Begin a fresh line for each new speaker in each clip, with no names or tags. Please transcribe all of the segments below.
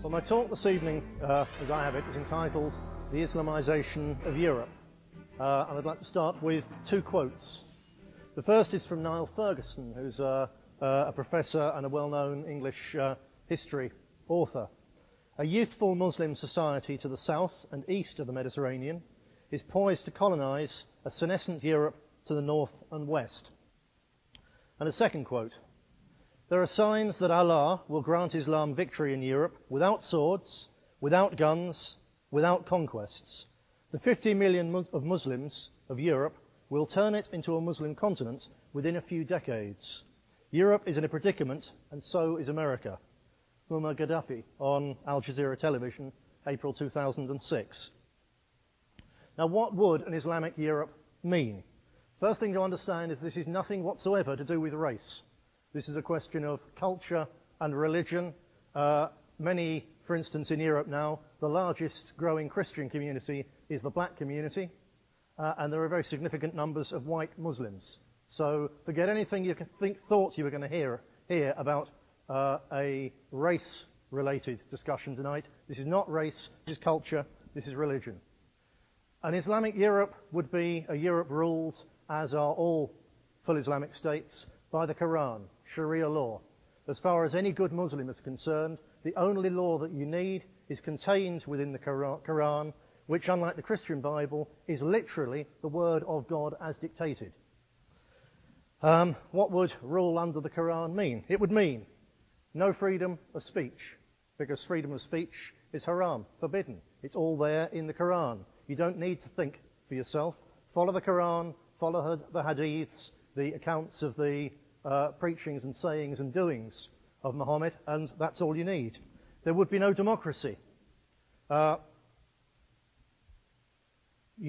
Well, my talk this evening, as I have it, is entitled The Islamization of Europe. And I'd like to start with two quotes. The first is from Niall Ferguson, who's a professor and a well-known English history author. A youthful Muslim society to the south and east of the Mediterranean is poised to colonize a senescent Europe to the north and west. And a second quote. There are signs that Allah will grant Islam victory in Europe without swords, without guns, without conquests. The 50 million of Muslims of Europe will turn it into a Muslim continent within a few decades. Europe is in a predicament, and so is America. Muammar Gaddafi on Al Jazeera television, April 2006. Now, what would an Islamic Europe mean? First thing to understand is this is nothing whatsoever to do with race. This is a question of culture and religion. Many, for instance, in Europe now, the largest growing Christian community is the black community, and there are very significant numbers of white Muslims. So forget anything you thought you were going to hear about a race-related discussion tonight. This is not race, this is culture, this is religion. An Islamic Europe would be a Europe ruled, as are all full Islamic states, by the Quran, Sharia law. As far as any good Muslim is concerned, the only law that you need is contained within the Quran, which, unlike the Christian Bible, is literally the word of God as dictated. What would rule under the Quran mean? It would mean no freedom of speech, because freedom of speech is haram, forbidden. It's all there in the Quran. You don't need to think for yourself. Follow the Quran, follow the hadiths, the accounts of the preachings and sayings and doings of Muhammad, and that's all you need. There would be no democracy. You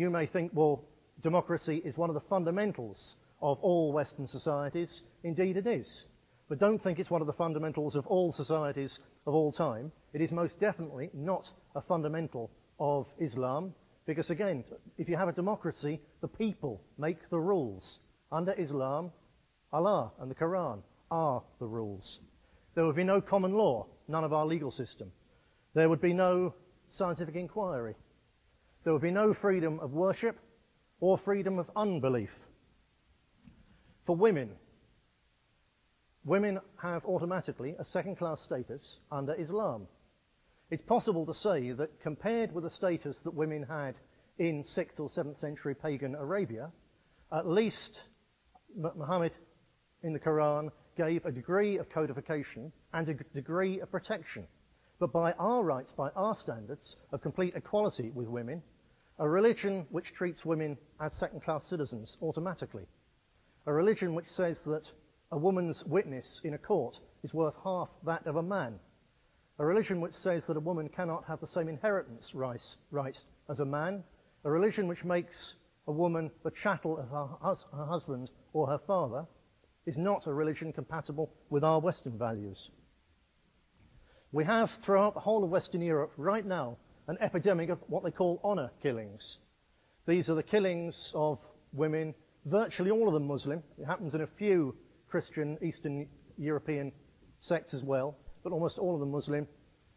may think, well, democracy is one of the fundamentals of all Western societies. Indeed it is. But don't think it's one of the fundamentals of all societies of all time. It is most definitely not a fundamental of Islam, because again, if you have a democracy, the people make the rules. Under Islam, Allah and the Quran are the rules. There would be no common law, none of our legal system. There would be no scientific inquiry. There would be no freedom of worship or freedom of unbelief. For women, women have automatically a second-class status under Islam. It's possible to say that compared with the status that women had in 6th or 7th century pagan Arabia, at least Muhammad in the Quran gave a degree of codification and a degree of protection. But by our rights, by our standards of complete equality with women, a religion which treats women as second-class citizens automatically, a religion which says that a woman's witness in a court is worth half that of a man, a religion which says that a woman cannot have the same inheritance right as a man, a religion which makes a woman the chattel of her husband or her father, is not a religion compatible with our Western values. We have throughout the whole of Western Europe right now an epidemic of what they call honour killings. These are the killings of women, virtually all of them Muslim. It happens in a few Christian Eastern European sects as well, but almost all of them Muslim,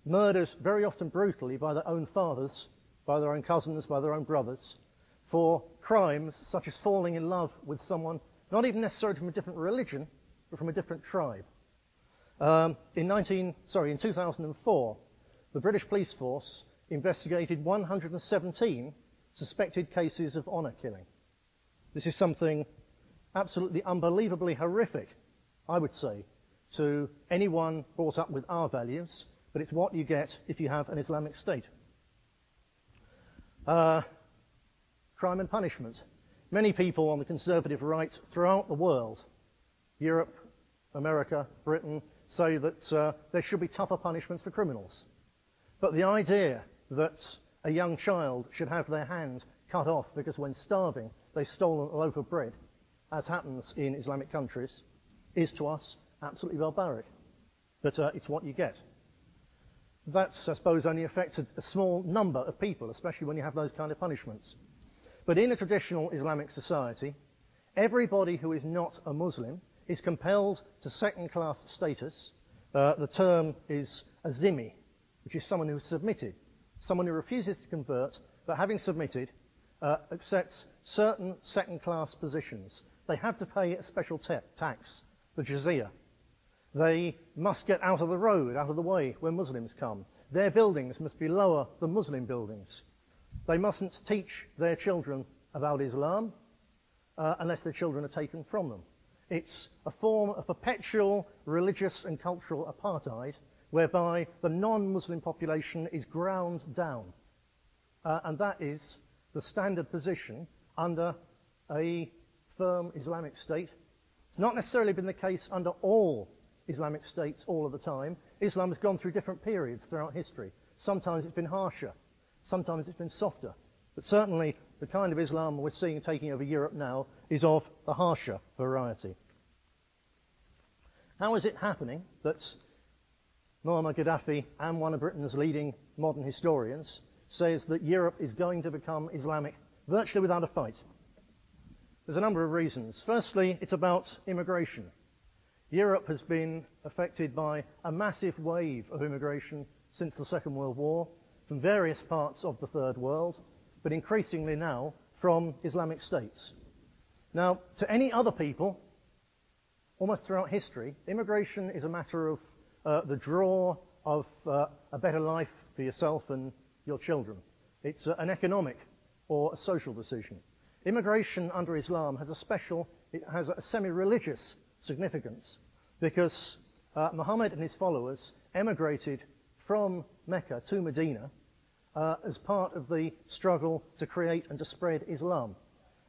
murdered very often brutally by their own fathers, by their own cousins, by their own brothers, for crimes such as falling in love with someone, not even necessarily from a different religion, but from a different tribe. In 2004, the British police force investigated 117 suspected cases of honour killing. This is something absolutely unbelievably horrific, I would say, to anyone brought up with our values, but it's what you get if you have an Islamic state. Crime and punishment. Many people on the conservative right throughout the world, Europe, America, Britain, say that there should be tougher punishments for criminals. But the idea that a young child should have their hand cut off because when starving they've stolen a loaf of bread, as happens in Islamic countries, is to us absolutely barbaric. But it's what you get. That, I suppose, only affects a small number of people, especially when you have those kind of punishments. But in a traditional Islamic society, everybody who is not a Muslim is compelled to second-class status. The term is a zimmi, which is someone who has submitted, someone who refuses to convert, but having submitted, accepts certain second-class positions. They have to pay a special tax, the jizya. They must get out of the road, out of the way when Muslims come. Their buildings must be lower than Muslim buildings. They mustn't teach their children about Islam unless their children are taken from them. It's a form of perpetual religious and cultural apartheid whereby the non-Muslim population is ground down. And that is the standard position under a firm Islamic state. It's not necessarily been the case under all Islamic states all of the time. Islam has gone through different periods throughout history. Sometimes it's been harsher, sometimes it's been softer. But certainly the kind of Islam we're seeing taking over Europe now is of the harsher variety. How is it happening that Muammar Gaddafi and one of Britain's leading modern historians says that Europe is going to become Islamic virtually without a fight? There's a number of reasons. Firstly, it's about immigration. Europe has been affected by a massive wave of immigration since the Second World War from various parts of the Third World, but increasingly now from Islamic states. Now, to any other people, almost throughout history, immigration is a matter of the draw of a better life for yourself and your children. It's an economic or a social decision. Immigration under Islam has a semi-religious significance because Muhammad and his followers emigrated from Mecca to Medina as part of the struggle to create and to spread Islam.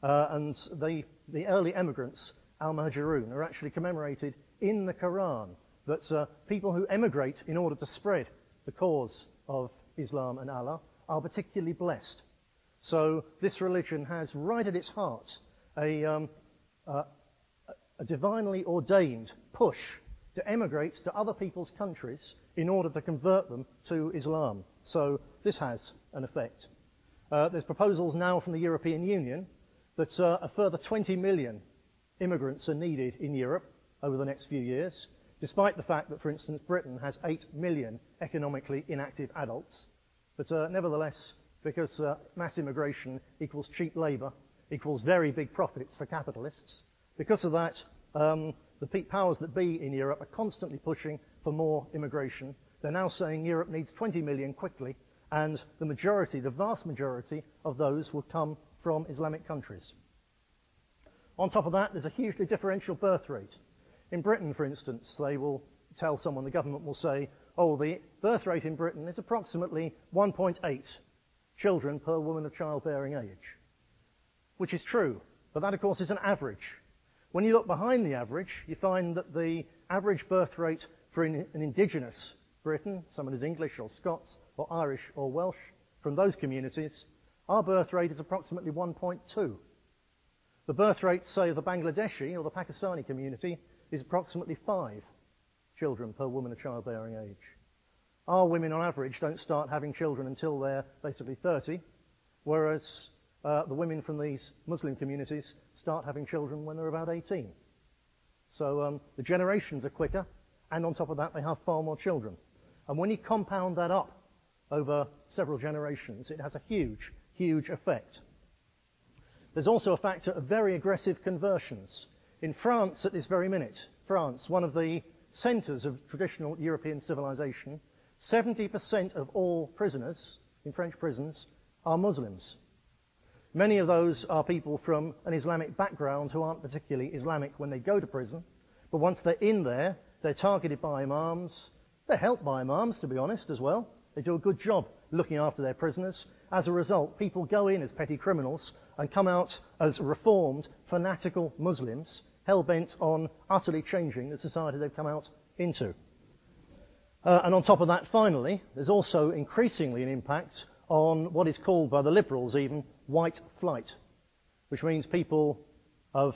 And the early emigrants, al-Muhajirun, are actually commemorated in the Quran, that people who emigrate in order to spread the cause of Islam and Allah are particularly blessed. So this religion has right at its heart a divinely ordained push to emigrate to other people's countries in order to convert them to Islam. So this has an effect. There's proposals now from the European Union that a further 20 million immigrants are needed in Europe over the next few years, despite the fact that, for instance, Britain has 8 million economically inactive adults. But nevertheless, because mass immigration equals cheap labour, equals very big profits for capitalists, because of that, the powers that be in Europe are constantly pushing for more immigration. They're now saying Europe needs 20 million quickly, and the vast majority of those will come from Islamic countries. On top of that, there's a hugely differential birth rate. In Britain, for instance, they will tell someone, the government will say, oh, the birth rate in Britain is approximately 1.8 children per woman of childbearing age, which is true, but that, of course, is an average. When you look behind the average, you find that the average birth rate for an indigenous Britain, someone who's English or Scots or Irish or Welsh, from those communities, our birth rate is approximately 1.2. The birth rate, say, of the Bangladeshi or the Pakistani community is approximately 5 children per woman of childbearing age. Our women, on average, don't start having children until they're basically 30, whereas the women from these Muslim communities start having children when they're about 18. So the generations are quicker, and on top of that, they have far more children. And when you compound that up over several generations, it has a huge, huge effect. There's also a factor of very aggressive conversions. In France, at this very minute, France, one of the centres of traditional European civilization, 70% of all prisoners in French prisons are Muslims. Many of those are people from an Islamic background who aren't particularly Islamic when they go to prison, but once they're in there, they're targeted by imams. They're helped by imams, to be honest, as well. They do a good job looking after their prisoners. As a result, people go in as petty criminals and come out as reformed, fanatical Muslims, hell-bent on utterly changing the society they've come out into. And on top of that, finally, there's also increasingly an impact on what is called by the liberals even white flight, which means people of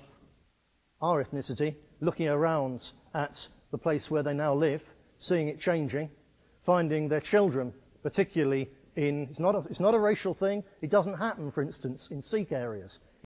our ethnicity looking around at the place where they now live, seeing it changing, finding their children, particularly in, it's not a racial thing, it doesn't happen, for instance, in Sikh areas.